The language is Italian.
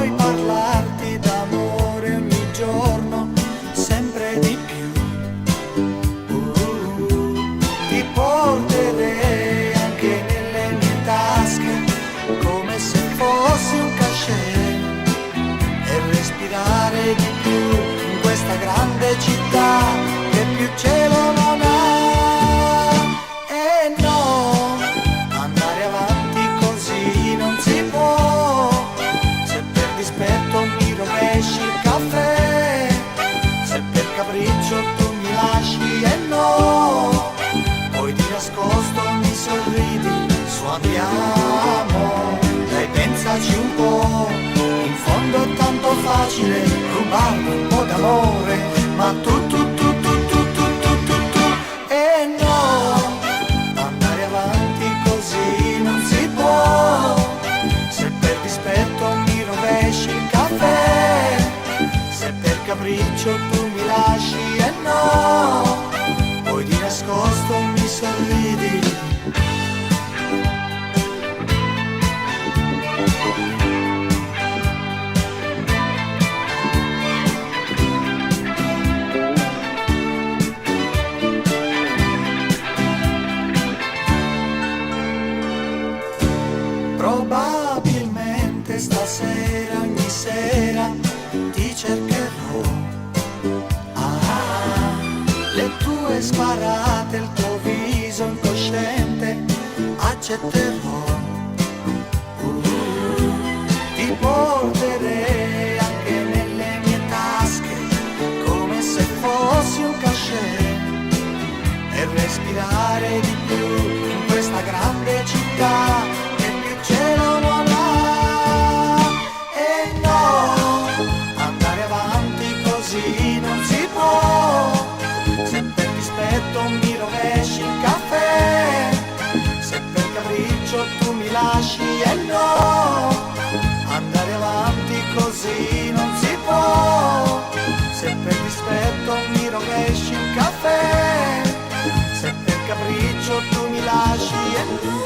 vuoi parlarti d'amore ogni giorno, sempre di più. Ti porterei anche nelle mie tasche, come se fossi un cachet, e respirare di più in questa grande città che più cielo non ha. E no, andare avanti così non si può, se per dispetto mi rovesci il caffè, se per capriccio tu mi lasci. E no, poi di nascosto mi sorridi, suoniamo, dai pensaci un po', in fondo è tanto facile rubare un po' d'amore, ma tu. E no, andare avanti così non si può, se per dispetto mi rovesci il caffè, se per capriccio tu mi lasci. E no, poi di nascosto mi sorridi. Probabilmente stasera, ogni sera, ti cercherò. Le tue sparate, il tuo viso incosciente, accetterò. Ti porterei anche nelle mie tasche, come se fossi un cachet, e respirare di più in questa grande città che più cielo non ha. E no, andare avanti così non si può, se per dispetto mi rovesci il caffè, se per capriccio tu mi lasci. E no, andare avanti così non si può, se per dispetto mi rovesci il caffè, se per capriccio tu mi lasci. E